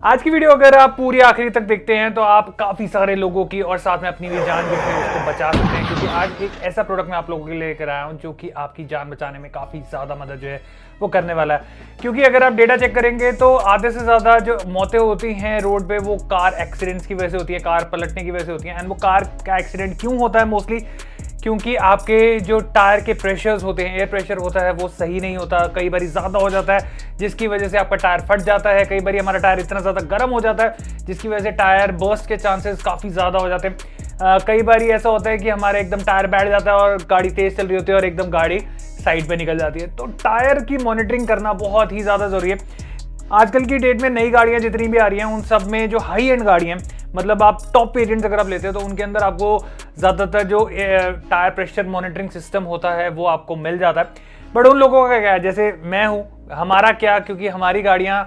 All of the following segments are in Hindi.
आज की वीडियो अगर आप पूरी आखिरी तक देखते हैं तो आप काफी सारे लोगों की और साथ में अपनी भी जान जो है उसको बचा सकते हैं, क्योंकि आज एक ऐसा प्रोडक्ट मैं आप लोगों के लिए लेकर आया हूं जो कि आपकी जान बचाने में काफी ज्यादा मदद जो है वो करने वाला है। क्योंकि अगर आप डेटा चेक करेंगे तो आधे से ज्यादा जो मौतें होती हैं रोड पे वो कार एक्सीडेंट्स की वजह से होती है, कार पलटने की वजह से होती है। एंड वो कार का एक्सीडेंट क्यों होता है? मोस्टली क्योंकि आपके जो टायर के प्रेशर्स होते हैं, एयर प्रेशर होता है, वो सही नहीं होता, कई बार ज़्यादा हो जाता है जिसकी वजह से आपका टायर फट जाता है। कई बार हमारा टायर इतना ज़्यादा गर्म हो जाता है जिसकी वजह से टायर बर्स्ट के चांसेस काफ़ी ज़्यादा हो जाते हैं। कई बार ऐसा होता है कि हमारा एकदम टायर बैठ जाता है और गाड़ी तेज़ चल रही होती है और एकदम गाड़ी साइड पे निकल जाती है। तो टायर की मॉनिटरिंग करना बहुत ही ज़्यादा ज़रूरी है। आजकल की डेट में नई गाड़ियां जितनी भी आ रही हैं उन सब में जो हाई एंड गाड़ियां, मतलब आप टॉप वेरिएंट्स अगर आप लेते हो तो उनके अंदर आपको ज़्यादातर जो टायर प्रेशर मॉनिटरिंग सिस्टम होता है वो आपको मिल जाता है। बट उन लोगों का क्या है, जैसे मैं हूँ, हमारा क्या, क्योंकि हमारी गाड़ियाँ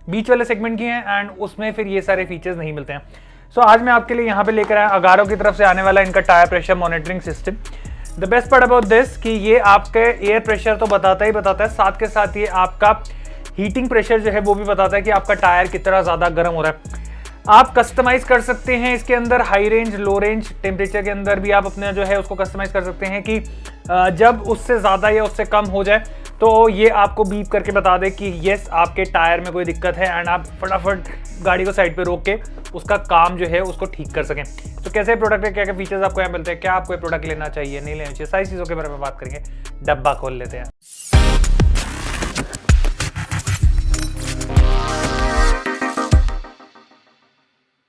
बीच वाले सेगमेंट की हैं एंड उसमें फिर ये सारे फीचर्स नहीं मिलते हैं। सो आज मैं आपके लिए यहाँ पे लेकर आया अगारो की तरफ से आने वाला इनका tyre pressure monitoring system. The best part about this कि ये आपके एयर प्रेशर तो बताता ही बताता है, साथ के साथ ये आपका हीटिंग प्रेशर जो है वो भी बताता है कि आपका टायर कितना ज़्यादा गर्म हो रहा है। आप कस्टमाइज कर सकते हैं इसके अंदर हाई रेंज, लो रेंज टेम्परेचर के अंदर भी आप अपने जो है उसको कस्टमाइज कर सकते हैं कि जब उससे ज़्यादा या उससे कम हो जाए तो ये आपको बीप करके बता दे कि येस आपके टायर में कोई दिक्कत है एंड आप फटाफट गाड़ी को साइड पे रोक के उसका काम जो है उसको ठीक कर सकें। तो कैसे प्रोडक्ट है, क्या क्या फीचर्स आपको यहाँ मिलते हैं, क्या आपको ये प्रोडक्ट लेना चाहिए नहीं लेना चाहिए, सारी चीज़ों के बारे में बात करेंगे। डब्बा खोल लेते हैं।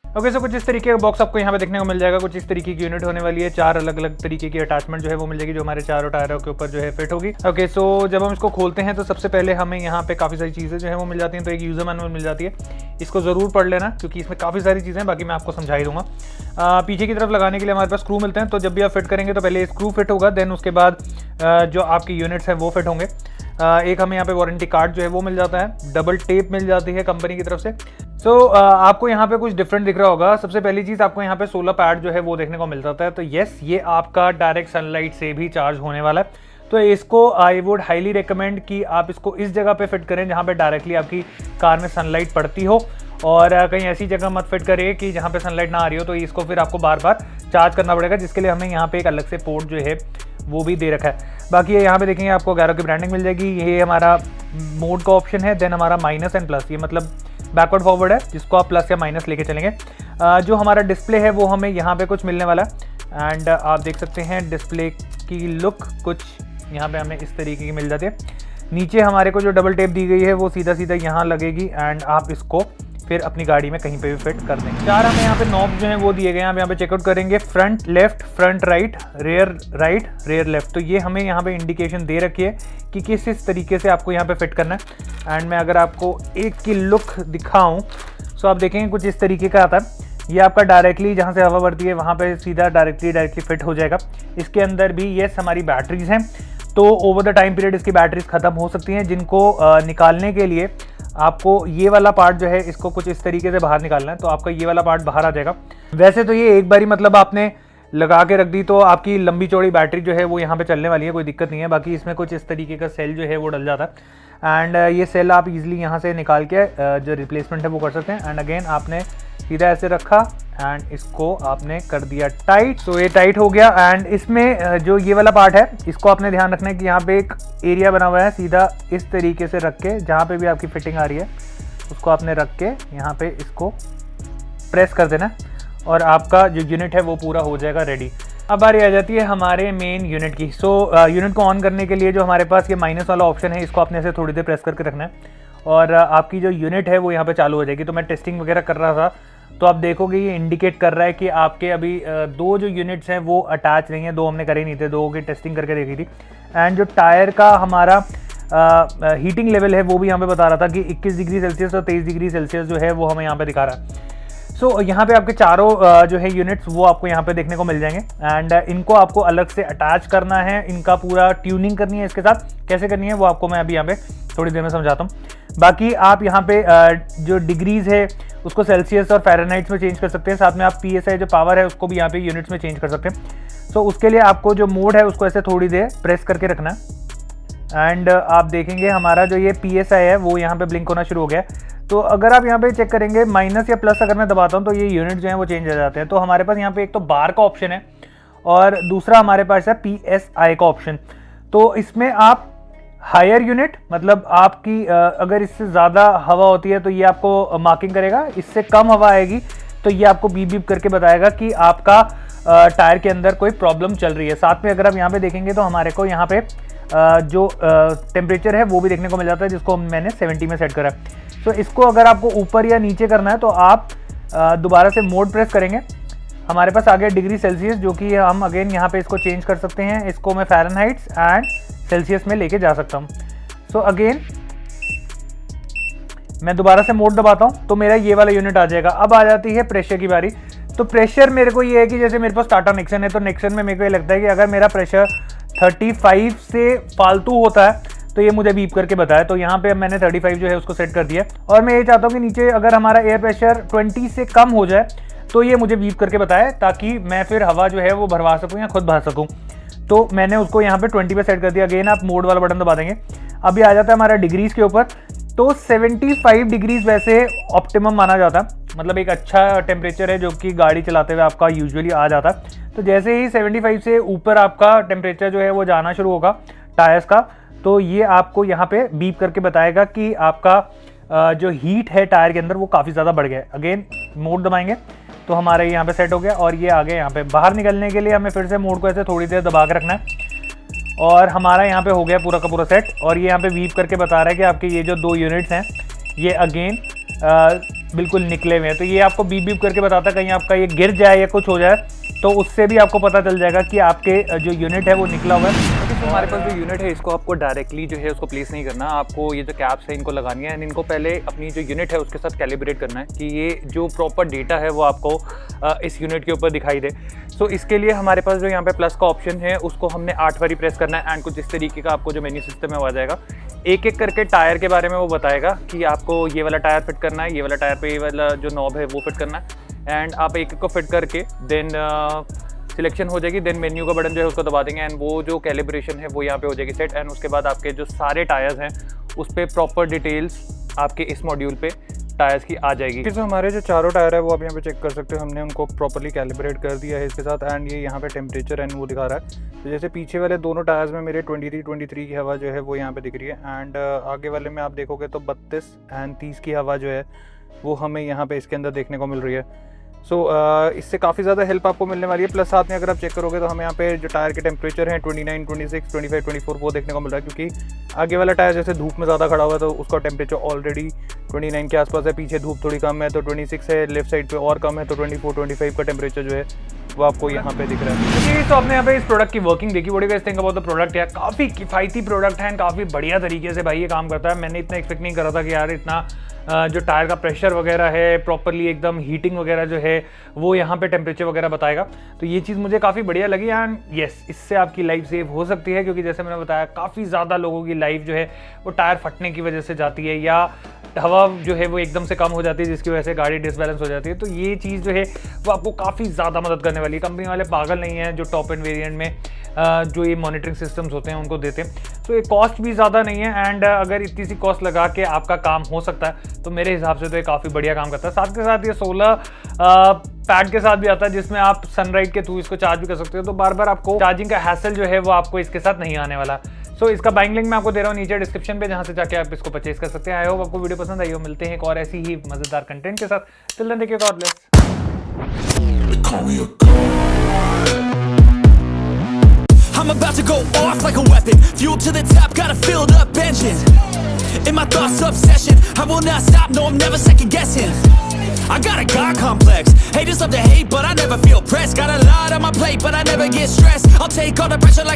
ओके, सो कुछ इस तरीके का बॉक्स आपको यहाँ पे देखने को मिल जाएगा। कुछ इस तरीके की यूनिट होने वाली है, 4 अलग अलग तरीके की अटैचमेंट जो है वो मिल जाएगी जो हमारे चारों टायरों के ऊपर जो है फिट होगी। ओके, सो जब हम इसको खोलते हैं तो सबसे पहले हमें यहाँ पे काफ़ी सारी चीज़ें जो है वो मिल जाती हैं। तो एक यूज़र मैनुअल मिल जाती है, इसको ज़रूर पढ़ लेना क्योंकि इसमें काफ़ी सारी चीज़ें हैं, बाकी मैं आपको समझा ही दूंगा। पीछे की तरफ लगाने के लिए हमारे पास स्क्रू मिलते हैं, तो जब भी आप फिट करेंगे तो पहले स्क्रू फिट होगा, देन उसके बाद जो आपकी यूनिट्स हैं वो फिट होंगे। एक हमें यहाँ पे वारंटी कार्ड जो है वो मिल जाता है, डबल टेप मिल जाती है कंपनी की तरफ से। आपको यहाँ पे कुछ डिफरेंट दिख रहा होगा। सबसे पहली चीज़ आपको यहाँ पे सोलर पैड जो है वो देखने को मिल जाता है। तो येस, ये आपका डायरेक्ट सनलाइट से भी चार्ज होने वाला है। तो इसको आई वुड हाईली रिकमेंड कि आप इसको इस जगह पे फिट करें जहाँ पे डायरेक्टली आपकी कार में सनलाइट पड़ती हो, और कहीं ऐसी जगह मत फिट करें कि जहाँ पे सनलाइट ना आ रही हो, तो इसको फिर आपको बार बार चार्ज करना पड़ेगा, जिसके लिए हमें यहाँ पे एक अलग से पोर्ट जो है वो भी दे रखा है। बाकी ये यहाँ पे देखेंगे आपको अगारो की ब्रांडिंग मिल जाएगी। ये हमारा मोड का ऑप्शन है, देन हमारा माइनस एंड प्लस, ये मतलब बैकवर्ड फॉरवर्ड है जिसको आप प्लस या माइनस लेके चलेंगे। जो हमारा डिस्प्ले है वो हमें यहाँ पे कुछ मिलने वाला है एंड आप देख सकते हैं डिस्प्ले की लुक कुछ यहाँ पे हमें इस तरीके की मिल जाती है। नीचे हमारे को जो डबल टेप दी गई है वो सीधा सीधा यहाँ लगेगी एंड आप इसको फिर अपनी गाड़ी में कहीं पे भी फिट कर देंगे। 4 हमें यहाँ पे नॉब जो हैं वो दिए गए हैं, हम यहाँ पे चेकआउट करेंगे front left, front right, rear left. तो ये हमें यहाँ पे इंडिकेशन दे रखी है कि किस तरीके से आपको यहाँ पे फिट करना है। एंड मैं अगर आपको एक की लुक दिखाऊं तो आप देखेंगे कुछ इस तरीके का आता है। ये आपका डायरेक्टली जहाँ से हवा बढ़ती है वहाँ पे सीधा डायरेक्टली फिट हो जाएगा। इसके अंदर भी ये हमारी बैटरीज हैं, तो ओवर द टाइम पीरियड इसकी बैटरीज खत्म हो सकती हैं, जिनको निकालने के लिए आपको ये वाला पार्ट जो है इसको कुछ इस तरीके से बाहर निकालना है, तो आपका ये वाला पार्ट बाहर आ जाएगा। वैसे तो ये एक बारी मतलब आपने लगा के रख दी तो आपकी लंबी चौड़ी बैटरी जो है वो यहाँ पे चलने वाली है, कोई दिक्कत नहीं है। बाकी इसमें कुछ इस तरीके का सेल जो है वो डल जाता है एंड ये सेल आप इजीली यहाँ से निकाल के जो रिप्लेसमेंट है वो कर सकते हैं। एंड अगेन आपने सीधा ऐसे रखा एंड इसको आपने कर दिया टाइट, तो ये टाइट हो गया। एंड इसमें जो ये वाला पार्ट है इसको आपने ध्यान रखना है कि यहाँ पे एक एरिया बना हुआ है, सीधा इस तरीके से रख के जहाँ पे भी आपकी फिटिंग आ रही है उसको आपने रख के यहाँ पे इसको प्रेस कर देना और आपका जो यूनिट है वो पूरा हो जाएगा रेडी। अब बारी आ जाती है हमारे मेन यूनिट की। यूनिट को ऑन करने के लिए जो हमारे पास ये माइनस वाला ऑप्शन है इसको आपने ऐसे थोड़ी देर प्रेस करके रखना है और आपकी जो यूनिट है वो यहाँ पे चालू हो जाएगी। तो मैं टेस्टिंग वगैरह कर रहा था तो आप देखोगे ये इंडिकेट कर रहा है कि आपके अभी 2 जो यूनिट्स हैं वो अटैच नहीं है, 2 हमने करे नहीं थे, 2 की टेस्टिंग करके देखी थी। एंड जो टायर का हमारा हीटिंग लेवल है वो भी यहाँ पे बता रहा था कि 21 डिग्री सेल्सियस और 23 डिग्री सेल्सियस जो है वो हमें यहाँ पे दिखा रहा है। यहाँ पे आपके चारों जो है यूनिट्स वो आपको यहाँ पे देखने को मिल जाएंगे एंड इनको आपको अलग से अटैच करना है, इनका पूरा ट्यूनिंग करनी है इसके साथ। कैसे करनी है वो आपको मैं अभी यहाँ पे थोड़ी देर में समझाता हूँ। बाकी आप यहाँ पे जो डिग्रीज है उसको सेल्सियस और फ़ारेनहाइट्स में चेंज कर सकते हैं, साथ में आप PSI जो पावर है उसको भी यहाँ पे यूनिट्स में चेंज कर सकते हैं। उसके लिए आपको जो मोड है उसको ऐसे थोड़ी देर प्रेस करके रखना है एंड आप देखेंगे हमारा जो ये PSI है वो यहाँ पे ब्लिंक होना शुरू हो गया है। तो अगर आप यहाँ पे चेक करेंगे माइनस या प्लस अगर मैं दबाता हूँ तो ये यूनिट जो है वो चेंज हो जाते हैं। तो हमारे पास यहाँ पे एक तो बार का ऑप्शन है और दूसरा हमारे पास है PSI का ऑप्शन। तो इसमें आप हायर यूनिट मतलब आपकी अगर इससे ज़्यादा हवा होती है तो ये आपको मार्किंग करेगा, इससे कम हवा आएगी तो ये आपको बीप बीप करके बताएगा कि आपका टायर के अंदर कोई प्रॉब्लम चल रही है। साथ में अगर आप यहाँ पे देखेंगे तो हमारे को यहाँ पे जो टेम्परेचर है वो भी देखने को मिल जाता है, जिसको मैंने 70 में सेट करा है। तो इसको अगर आपको ऊपर या नीचे करना है तो आप दोबारा से मोड प्रेस करेंगे। हमारे पास आ गया डिग्री सेल्सियस, जो कि हम अगेन यहाँ पे इसको चेंज कर सकते हैं। इसको मैं फ़ारेनहाइट एंड सेल्सियस में लेके जा सकता हूँ। सो अगेन मैं दोबारा से मोड दबाता हूँ तो मेरा ये वाला यूनिट आ जाएगा। अब आ जाती है प्रेशर की बारी। तो प्रेशर मेरे को ये है कि जैसे मेरे पास टाटा निक्सन है तो निक्सन में मेरे को ये लगता है कि अगर मेरा प्रेशर 35 से फालतू होता है तो ये मुझे बीप करके बताया। तो यहाँ पे मैंने 35 जो है उसको सेट कर दिया और मैं ये चाहता हूँ कि नीचे अगर हमारा एयर प्रेशर 20 से कम हो जाए तो ये मुझे बीप करके बताए, ताकि मैं फिर हवा जो है वो भरवा सकूँ या खुद भर सकूँ। तो मैंने उसको यहाँ पे 20 पे सेट कर दिया। अगेन आप मोड वाला बटन दबा देंगे। अभी आ जाता है हमारा डिग्रीज के ऊपर। तो 75 डिग्रीज वैसे ऑप्टिमम माना जाता है, मतलब एक अच्छा टेम्परेचर है जो कि गाड़ी चलाते हुए आपका यूजुअली आ जाता है। तो जैसे ही 75 से ऊपर आपका टेम्परेचर जो है वो जाना शुरू होगा टायर्स का, तो ये आपको यहाँ पे बीप करके बताएगा कि आपका जो हीट है टायर के अंदर वो काफ़ी ज़्यादा बढ़ गया है। अगेन मोड दबाएंगे तो हमारे यहाँ पे सेट हो गया और ये आगे यहाँ पे बाहर निकलने के लिए हमें फिर से मोड को ऐसे थोड़ी देर दबा के रखना है और हमारा यहाँ पे हो गया पूरा का पूरा सेट। और ये यहाँ पे बीप करके बता रहा है कि आपके ये जो 2 यूनिट्स हैं ये अगेन बिल्कुल निकले हुए हैं। तो ये आपको बीप बीप करके बताता है कहीं आपका ये गिर जाए या कुछ हो जाए तो उससे भी आपको पता चल जाएगा कि आपके जो यूनिट है वो निकला हुआ है। तो हमारे पास जो यूनिट है इसको आपको डायरेक्टली जो है उसको प्लेस नहीं करना, आपको ये जो कैप्स है इनको लगानी है एंड इनको पहले अपनी जो यूनिट है उसके साथ कैलिब्रेट करना है कि ये जो प्रॉपर डेटा है वो आपको इस यूनिट के ऊपर दिखाई दे। सो इसके लिए हमारे पास जो यहाँ पे प्लस का ऑप्शन है उसको हमने 8 बारी प्रेस करना है एंड कुछ इस तरीके का आपको जो मेन्यू सिस्टम है वो आ जाएगा। एक एक करके टायर के बारे में वो बताएगा कि आपको ये वाला टायर फिट करना है, ये वाला टायर पे ये वाला जो नॉब है वो फिट करना है एंड आप एक एक को फिट करके देन सिलेक्शन हो जाएगी। देन मेन्यू का बटन जो है उसको दबा देंगे एंड वो जो कैलिब्रेशन है वो यहाँ पे हो जाएगी सेट एंड उसके बाद आपके जो सारे टायर्स हैं उस पर प्रॉपर डिटेल्स आपके इस मॉड्यूल पे टायर्स की आ जाएगी। तो हमारे जो चारों टायर है वो आप यहाँ पे चेक कर सकते हो, हमने उनको प्रॉपर्ली कैलिब्रेट कर दिया है इसके साथ एंड ये यहाँ पे टेम्परेचर एंड वो दिखा रहा है। तो जैसे पीछे वाले दोनों टायर्स में मेरे 23 की हवा जो है वो यहाँ पे दिख रही है एंड आगे वाले में आप देखोगे तो 32 एंड 30 की हवा जो है वो हमें यहाँ पे इसके अंदर देखने को मिल रही है। सो इससे काफ़ी ज़्यादा हेल्प आपको मिलने वाली है। प्लस साथ में अगर आप चेक करोगे तो हमें यहाँ पे जो टायर के टेम्परेचर हैं 29, 26, 25, 24 वो देखने को मिल रहा है, क्योंकि आगे वाला टायर जैसे धूप में ज़्यादा खड़ा हुआ है तो उसका टेम्परेचर ऑलरेडी 29 के आसपास है, पीछे धूप थोड़ी कम है तो 26 है, लेफ्ट साइड पे और कम है तो 24, 25 का टेम्परेचर जो है वो आपको यहाँ पे दिख रहा है। तो आपने यहाँ पे इस प्रोडक्ट की वर्किंग देखी, what do you guys think about the product. यार काफ़ी किफ़ायती प्रोडक्ट है, काफ़ी बढ़िया तरीके से भाई ये काम करता है। मैंने इतना एक्सपेक्ट नहीं करा था कि यार इतना जो टायर का प्रेशर वगैरह है प्रॉपरली एकदम हीटिंग वगैरह जो है वो यहाँ पे टेम्परेचर वगैरह बताएगा। तो ये चीज़ मुझे काफ़ी बढ़िया लगी एंड यस इससे आपकी लाइफ सेव हो सकती है, क्योंकि जैसे मैंने बताया काफ़ी ज़्यादा लोगों की लाइफ जो है वो टायर फटने की वजह से जाती है या हवा जो है वो एकदम से कम हो जाती है जिसकी वजह से गाड़ी डिसबैलेंस हो जाती है। तो ये चीज़ जो है वो आपको काफ़ी ज़्यादा मदद करने वाली है। कंपनी वाले पागल नहीं है जो टॉप एंड वेरिएंट में जो ये मॉनिटरिंग सिस्टम्स होते हैं उनको देते हैं। तो ये कॉस्ट भी ज़्यादा नहीं है एंड अगर इतनी सी कॉस्ट लगा के आपका काम हो सकता है तो मेरे हिसाब से तो ये काफ़ी बढ़िया काम करता है। साथ के साथ ये 16 पैड के साथ भी आता है जिसमें आप सनराइज के थ्रू इसको चार्ज भी कर सकते हो, तो बार बार आपको चार्जिंग का हैसल जो है वो आपको इसके साथ नहीं आने वाला। सो इसका बाइंग लिंक मैं आपको दे रहा हूँ नीचे डिस्क्रिप्शन पे, जहाँ से जाके आप इसको परचेज कर सकते हैं। आई होप आपको वीडियो पसंद आई हो। मिलते हैं एक और ऐसी ही मजेदार कंटेंट के साथ। Till then take care, God bless. I'm about to go off like a weapon, fuel to the top, got a filled up engine. In my thoughts obsession, I will not stop, no I'm never second guessing. I got a God complex, haters love to hate but I never feel pressed. Got a lot on my plate but I never get stressed. I'll take all the pressure like